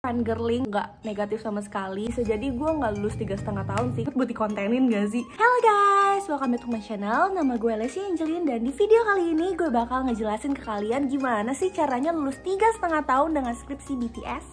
fangirling, nggak negatif sama sekali. Jadi gue nggak lulus 3,5 tahun sih. Buat dikontenin gak sih? Hello guys, welcome back to my channel. Nama gue Leslie Angelin, dan di video kali ini gue bakal ngejelasin ke kalian gimana sih caranya lulus 3,5 tahun dengan skripsi BTS.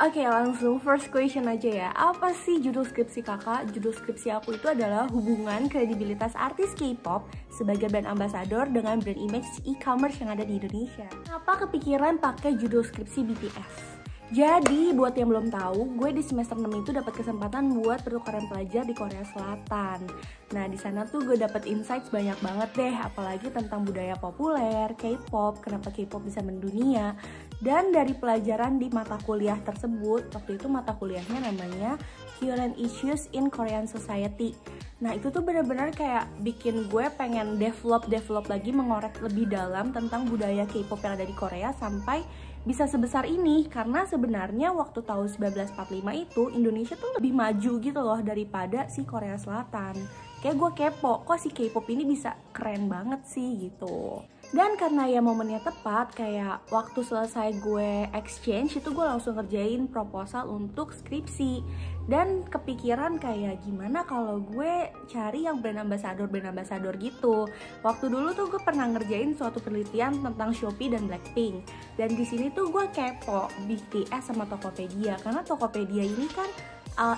Oke, langsung first question aja ya. Apa sih judul skripsi kakak? Judul skripsi aku itu adalah hubungan kredibilitas artis K-pop sebagai brand ambassador dengan brand image e-commerce yang ada di Indonesia. Kenapa kepikiran pakai judul skripsi BTS? Jadi buat yang belum tahu, gue di semester 6 itu dapat kesempatan buat pertukaran pelajar di Korea Selatan. Nah, di sana tuh gue dapat insights banyak banget deh, apalagi tentang budaya populer, K-pop, kenapa K-pop bisa mendunia. Dan dari pelajaran di mata kuliah tersebut, waktu itu mata kuliahnya namanya Current Issues in Korean Society. Nah, itu tuh benar-benar kayak bikin gue pengen develop lagi, mengorek lebih dalam tentang budaya K-pop yang ada di Korea sampai bisa sebesar ini. Karena sebenarnya waktu tahun 1945 itu Indonesia tuh lebih maju gitu loh daripada si Korea Selatan. Kayak gue kepo, kok si K-pop ini bisa keren banget sih gitu. Dan karena ya momennya tepat, kayak waktu selesai gue exchange itu gue langsung ngerjain proposal untuk skripsi. Dan kepikiran kayak gimana kalau gue cari yang brand ambassador gitu. Waktu dulu tuh gue pernah ngerjain suatu penelitian tentang Shopee dan Blackpink. Dan di sini tuh gue kepo BTS sama Tokopedia, karena Tokopedia ini kan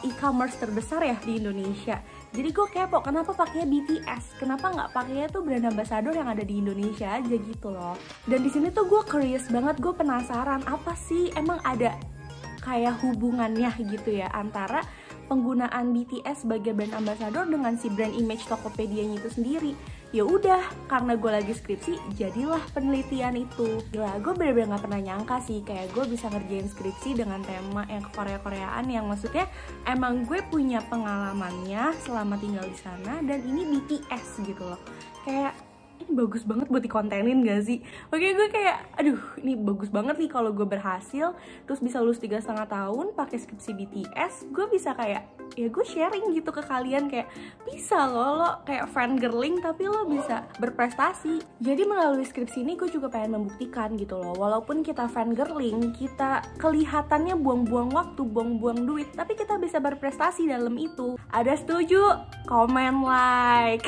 e-commerce terbesar ya di Indonesia. Jadi gue kepo kenapa pakainya BTS, kenapa nggak pakainya tuh brand ambassador yang ada di Indonesia aja gitu loh. Dan di sini tuh gue curious banget, gue penasaran apa sih emang ada kayak hubungannya gitu ya antara penggunaan BTS sebagai brand ambassador dengan si brand image Tokopedia-nya itu sendiri. Ya udah, karena gue lagi skripsi, jadilah penelitian itu. Gila, gue bener-bener gak pernah nyangka sih kayak gue bisa ngerjain skripsi dengan tema yang Korea-Koreaan, yang maksudnya emang gue punya pengalamannya selama tinggal di sana, dan ini BTS gitu loh. Kayak ini bagus banget buat dikontenin gak sih? Oke, gue kayak aduh, ini bagus banget nih kalau gue berhasil terus bisa lulus 3,5 tahun pakai skripsi BTS. Gue bisa kayak ya gue sharing gitu ke kalian, kayak bisa lo kayak fangirling tapi lo bisa berprestasi. Jadi melalui skripsi ini gue juga pengen membuktikan gitu loh, walaupun kita fangirling, kita kelihatannya buang-buang waktu, buang-buang duit, tapi kita bisa berprestasi dalam itu. Ada setuju? Komen like.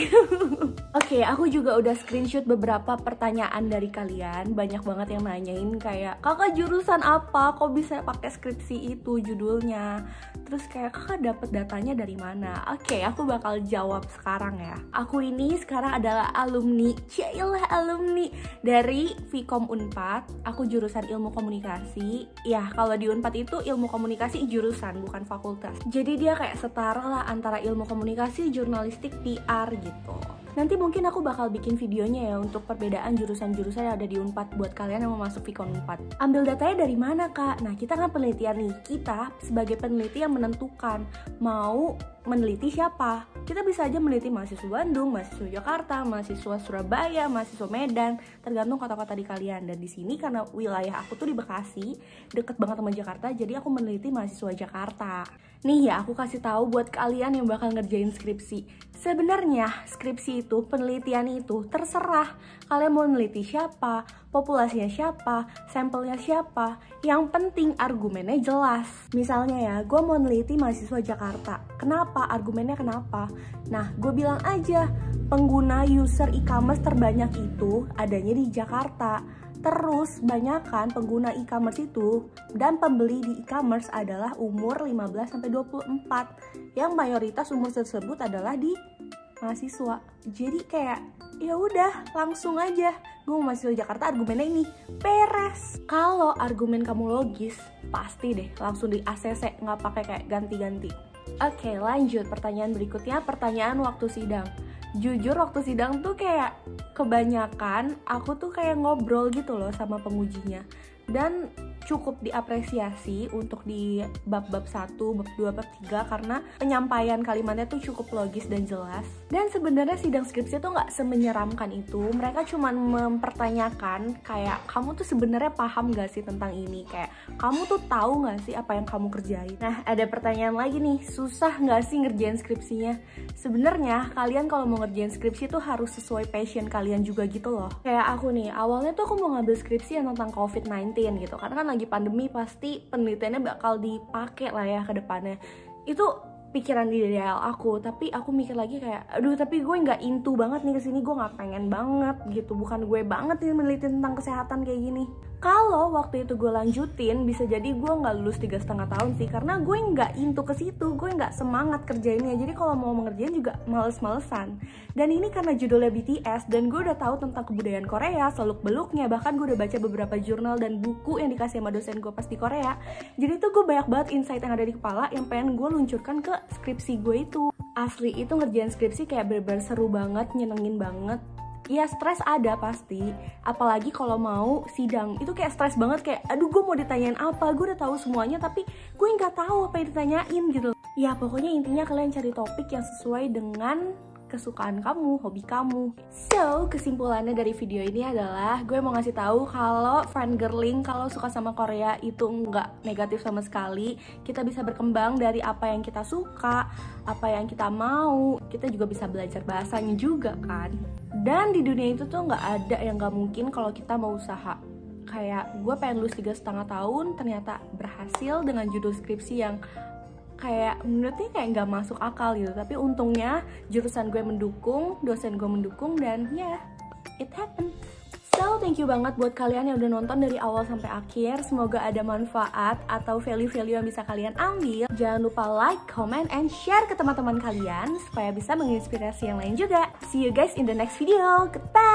Oke, aku juga udah screenshot beberapa pertanyaan dari kalian. Banyak banget yang nanyain kayak, kakak jurusan apa? Kok bisa pakai skripsi itu judulnya? Terus kayak kakak dapet datanya dari mana? Oke, aku bakal jawab sekarang ya. Aku ini sekarang adalah alumni, cailah alumni dari Vkom Unpad. Aku jurusan ilmu komunikasi. Ya, kalau di Unpad itu ilmu komunikasi jurusan, bukan fakultas. Jadi dia kayak setara lah antara ilmu komunikasi, jurnalistik, PR gitu. Nanti mungkin aku bakal bikin videonya ya untuk perbedaan jurusan-jurusan yang ada di Unpad buat kalian yang mau masuk Vkom Unpad. Ambil datanya dari mana kak? Nah, kita kan penelitian nih. Kita sebagai peneliti yang menentukan mau meneliti siapa. Kita bisa aja meneliti mahasiswa Bandung, mahasiswa Jakarta, mahasiswa Surabaya, mahasiswa Medan, tergantung kota-kota di kalian. Dan di sini karena wilayah aku tuh di Bekasi, deket banget sama Jakarta, jadi aku meneliti mahasiswa Jakarta. Nih ya, aku kasih tahu buat kalian yang bakal ngerjain skripsi. Sebenarnya skripsi itu, penelitian itu terserah kalian mau meneliti siapa, populasinya siapa, sampelnya siapa. Yang penting argumennya jelas. Misalnya ya, gue mau meneliti mahasiswa Jakarta. Kenapa? Argumennya kenapa? Nah, gue bilang aja pengguna user e-commerce terbanyak itu adanya di Jakarta. Terus banyakkan pengguna e-commerce itu dan pembeli di e-commerce adalah umur 15-24, yang mayoritas umur tersebut adalah di mahasiswa. Jadi kayak ya udah langsung aja, gue mau mahasiswa Jakarta, argumennya ini beres. Kalau argumen kamu logis, pasti deh langsung di ACC, nggak pakai kayak ganti-ganti. Oke, lanjut pertanyaan berikutnya, pertanyaan waktu sidang. Jujur waktu sidang tuh kayak kebanyakan aku tuh kayak ngobrol gitu loh sama pengujinya. Dan cukup diapresiasi untuk di bab-bab 1, bab 2, bab 3 karena penyampaian kalimatnya tuh cukup logis dan jelas. Dan sebenarnya sidang skripsi tuh nggak semenyeramkan itu. Mereka cuma mempertanyakan kayak kamu tuh sebenarnya paham gak sih tentang ini, kayak kamu tuh tahu gak sih apa yang kamu kerjain. Nah, ada pertanyaan lagi nih, susah gak sih ngerjain skripsinya? Sebenarnya kalian kalau mau ngerjain skripsi tuh harus sesuai passion kalian juga gitu loh. Kayak aku nih, awalnya tuh aku mau ngambil skripsi yang tentang COVID-19 gitu, karena kan lagi pandemi, pasti penelitiannya bakal dipakai lah ya ke depannya. Itu pikiran di ideal aku, tapi aku mikir lagi kayak aduh, tapi gue nggak into banget nih kesini, gue nggak pengen banget gitu, bukan gue banget nih meneliti tentang kesehatan kayak gini. Kalau waktu itu gue lanjutin, bisa jadi gue nggak lulus 3,5 tahun sih, karena gue nggak into ke situ, gue nggak semangat kerjainnya. Jadi kalau mau mengerjain juga males-malesan. Dan ini karena judulnya BTS, dan gue udah tahu tentang kebudayaan Korea, seluk-beluknya, bahkan gue udah baca beberapa jurnal dan buku yang dikasih sama dosen gue pas di Korea. Jadi tuh gue banyak banget insight yang ada di kepala yang pengen gue luncurkan ke skripsi gue itu. Asli itu ngerjain skripsi kayak bener-bener seru banget, nyenengin banget. Ya stres ada pasti, apalagi kalau mau sidang itu kayak stres banget, kayak aduh gue mau ditanyain apa, gue udah tahu semuanya tapi gue nggak tahu apa yang ditanyain gitu. Ya pokoknya intinya kalian cari topik yang sesuai dengan kesukaan kamu, hobi kamu. So, kesimpulannya dari video ini adalah gue mau ngasih tahu kalau fangirling, kalau suka sama Korea itu nggak negatif sama sekali. Kita bisa berkembang dari apa yang kita suka, apa yang kita mau. Kita juga bisa belajar bahasanya juga kan. Dan di dunia itu tuh nggak ada yang nggak mungkin kalau kita mau usaha. Kayak gue pengen lulus 3,5 tahun, ternyata berhasil dengan judul skripsi yang kayak menurutnya kayak nggak masuk akal gitu, tapi untungnya jurusan gue mendukung, dosen gue mendukung, dan ya, it happened. So, thank you banget buat kalian yang udah nonton dari awal sampai akhir. Semoga ada manfaat atau value-value yang bisa kalian ambil. Jangan lupa like, comment, and share ke teman-teman kalian supaya bisa menginspirasi yang lain juga. See you guys in the next video. Goodbye!